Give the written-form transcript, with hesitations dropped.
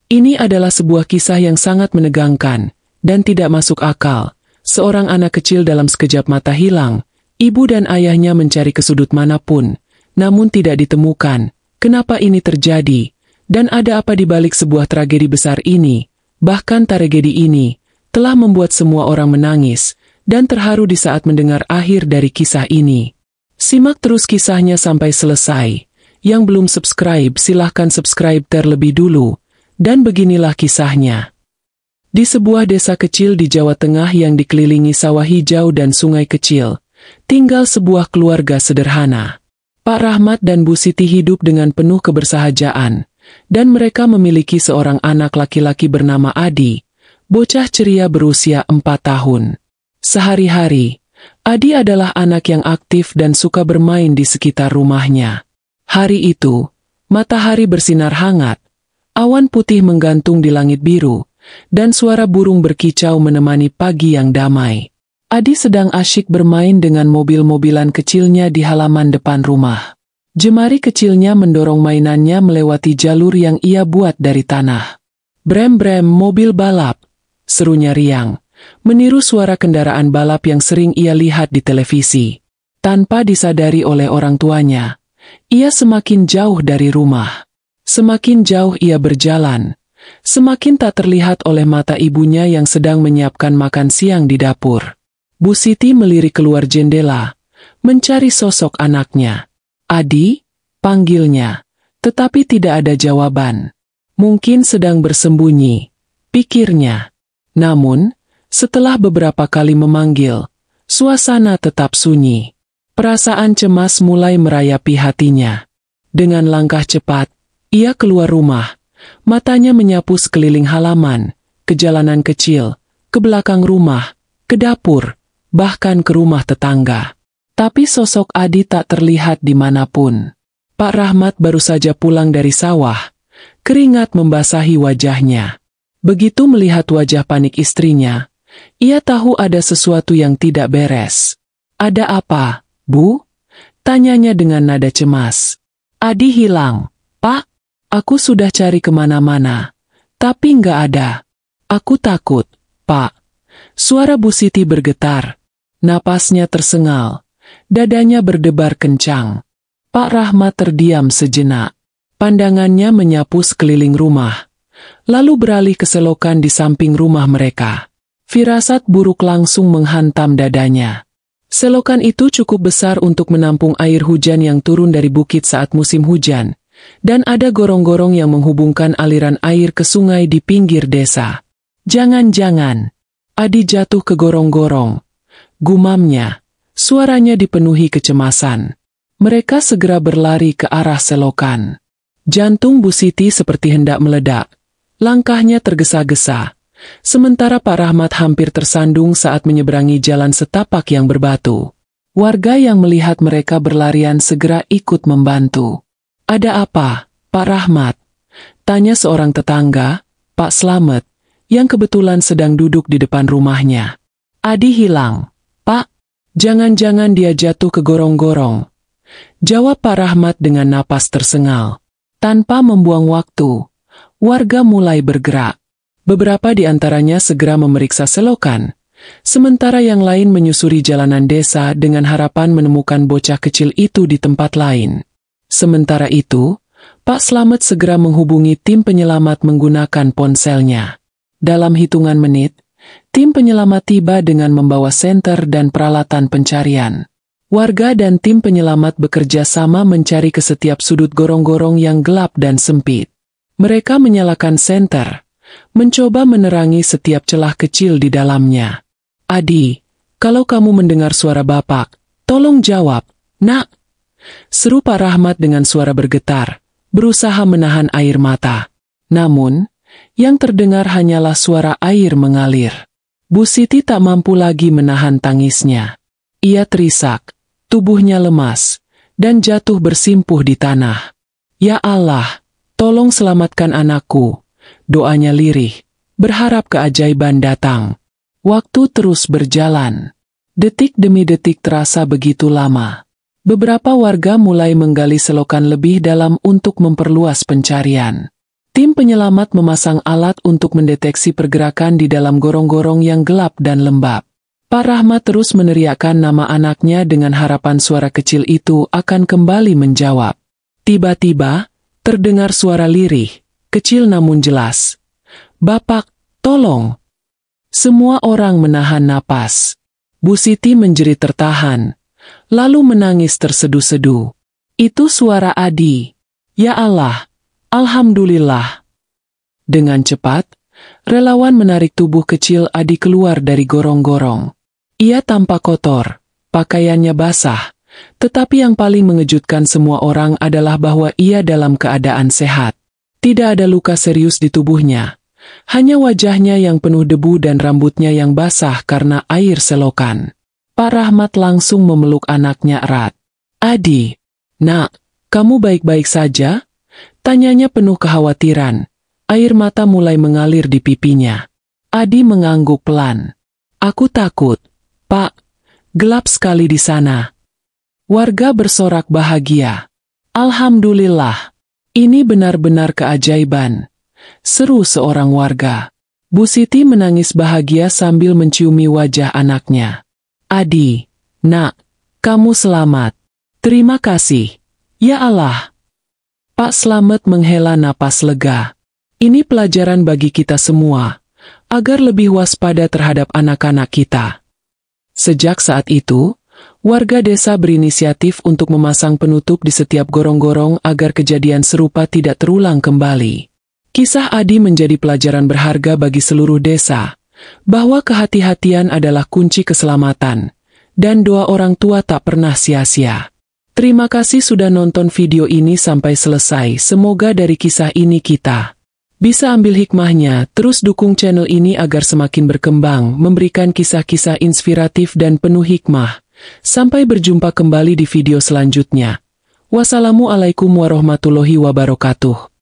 Ini adalah sebuah kisah yang sangat menegangkan dan tidak masuk akal. Seorang anak kecil dalam sekejap mata hilang. Ibu dan ayahnya mencari ke sudut manapun, namun tidak ditemukan. Kenapa ini terjadi? Dan ada apa di balik sebuah tragedi besar ini? Bahkan tragedi ini telah membuat semua orang menangis dan terharu di saat mendengar akhir dari kisah ini. Simak terus kisahnya sampai selesai. Yang belum subscribe silahkan subscribe terlebih dulu. Dan beginilah kisahnya. Di sebuah desa kecil di Jawa Tengah yang dikelilingi sawah hijau dan sungai kecil, tinggal sebuah keluarga sederhana. Pak Rahmat dan Bu Siti hidup dengan penuh kebersahajaan, dan mereka memiliki seorang anak laki-laki bernama Adi, bocah ceria berusia 4 tahun. Sehari-hari, Adi adalah anak yang aktif dan suka bermain di sekitar rumahnya. Hari itu, matahari bersinar hangat, awan putih menggantung di langit biru, dan suara burung berkicau menemani pagi yang damai. Adi sedang asyik bermain dengan mobil-mobilan kecilnya di halaman depan rumah. Jemari kecilnya mendorong mainannya melewati jalur yang ia buat dari tanah. Brem-brem mobil balap, serunya riang, meniru suara kendaraan balap yang sering ia lihat di televisi. Tanpa disadari oleh orang tuanya, ia semakin jauh dari rumah. Semakin jauh ia berjalan, semakin tak terlihat oleh mata ibunya yang sedang menyiapkan makan siang di dapur. Bu Siti melirik keluar jendela, mencari sosok anaknya. Adi, panggilnya, tetapi tidak ada jawaban. Mungkin sedang bersembunyi, pikirnya. Namun, setelah beberapa kali memanggil, suasana tetap sunyi. Perasaan cemas mulai merayapi hatinya. Dengan langkah cepat, ia keluar rumah. Matanya menyapu sekeliling halaman, ke jalanan kecil, ke belakang rumah, ke dapur, bahkan ke rumah tetangga. Tapi sosok Adi tak terlihat dimanapun. Pak Rahmat baru saja pulang dari sawah. Keringat membasahi wajahnya. Begitu melihat wajah panik istrinya, ia tahu ada sesuatu yang tidak beres. "Ada apa, Bu?" tanyanya dengan nada cemas. "Adi hilang, Pak. Aku sudah cari kemana-mana, tapi nggak ada. Aku takut, Pak." Suara Bu Siti bergetar. Napasnya tersengal. Dadanya berdebar kencang. Pak Rahmat terdiam sejenak. Pandangannya menyapu sekeliling rumah, lalu beralih ke selokan di samping rumah mereka. Firasat buruk langsung menghantam dadanya. Selokan itu cukup besar untuk menampung air hujan yang turun dari bukit saat musim hujan. Dan ada gorong-gorong yang menghubungkan aliran air ke sungai di pinggir desa. "Jangan-jangan Adi jatuh ke gorong-gorong," gumamnya. Suaranya dipenuhi kecemasan. Mereka segera berlari ke arah selokan. Jantung Bu Siti seperti hendak meledak. Langkahnya tergesa-gesa. Sementara Pak Rahmat hampir tersandung saat menyeberangi jalan setapak yang berbatu. Warga yang melihat mereka berlarian segera ikut membantu. "Ada apa, Pak Rahmat?" tanya seorang tetangga, Pak Slamet, yang kebetulan sedang duduk di depan rumahnya. "Adi hilang, Pak. Jangan-jangan dia jatuh ke gorong-gorong," jawab Pak Rahmat dengan napas tersengal. Tanpa membuang waktu, warga mulai bergerak. Beberapa di antaranya segera memeriksa selokan, sementara yang lain menyusuri jalanan desa dengan harapan menemukan bocah kecil itu di tempat lain. Sementara itu, Pak Slamet segera menghubungi tim penyelamat menggunakan ponselnya. Dalam hitungan menit, tim penyelamat tiba dengan membawa senter dan peralatan pencarian. Warga dan tim penyelamat bekerja sama mencari ke setiap sudut gorong-gorong yang gelap dan sempit. Mereka menyalakan senter, mencoba menerangi setiap celah kecil di dalamnya. "Adi, kalau kamu mendengar suara Bapak, tolong jawab, Nak," seru Pak Rahmat dengan suara bergetar, berusaha menahan air mata. Namun, yang terdengar hanyalah suara air mengalir. Bu Siti tak mampu lagi menahan tangisnya. Ia terisak, tubuhnya lemas, dan jatuh bersimpuh di tanah. "Ya Allah, tolong selamatkan anakku," doanya lirih, berharap keajaiban datang. Waktu terus berjalan. Detik demi detik terasa begitu lama. Beberapa warga mulai menggali selokan lebih dalam untuk memperluas pencarian. Tim penyelamat memasang alat untuk mendeteksi pergerakan di dalam gorong-gorong yang gelap dan lembab. Pak Rahmat terus meneriakkan nama anaknya dengan harapan suara kecil itu akan kembali menjawab. Tiba-tiba, terdengar suara lirih, kecil namun jelas. "Bapak, tolong!" Semua orang menahan napas. Bu Siti menjerit tertahan, lalu menangis tersedu-sedu. Itu suara Adi. Ya Allah, alhamdulillah. Dengan cepat, relawan menarik tubuh kecil Adi keluar dari gorong-gorong. Ia tampak kotor, pakaiannya basah, tetapi yang paling mengejutkan semua orang adalah bahwa ia dalam keadaan sehat. Tidak ada luka serius di tubuhnya, hanya wajahnya yang penuh debu dan rambutnya yang basah karena air selokan. Pak Rahmat langsung memeluk anaknya erat. "Adi, nak, kamu baik-baik saja?" Tanyanya penuh kekhawatiran. Air mata mulai mengalir di pipinya. Adi mengangguk pelan. "Aku takut, Pak. Gelap sekali di sana." Warga bersorak bahagia. "Alhamdulillah, ini benar-benar keajaiban," seru seorang warga. Bu Siti menangis bahagia sambil menciumi wajah anaknya. "Adi, nak, kamu selamat. Terima kasih. Ya Allah." Pak Slamet menghela napas lega. Ini pelajaran bagi kita semua, agar lebih waspada terhadap anak-anak kita. Sejak saat itu, warga desa berinisiatif untuk memasang penutup di setiap gorong-gorong agar kejadian serupa tidak terulang kembali. Kisah Adi menjadi pelajaran berharga bagi seluruh desa, bahwa kehati-hatian adalah kunci keselamatan, dan doa orang tua tak pernah sia-sia. Terima kasih sudah nonton video ini sampai selesai. Semoga dari kisah ini kita bisa ambil hikmahnya. Terus dukung channel ini agar semakin berkembang, memberikan kisah-kisah inspiratif dan penuh hikmah. Sampai berjumpa kembali di video selanjutnya. Wassalamualaikum warahmatullahi wabarakatuh.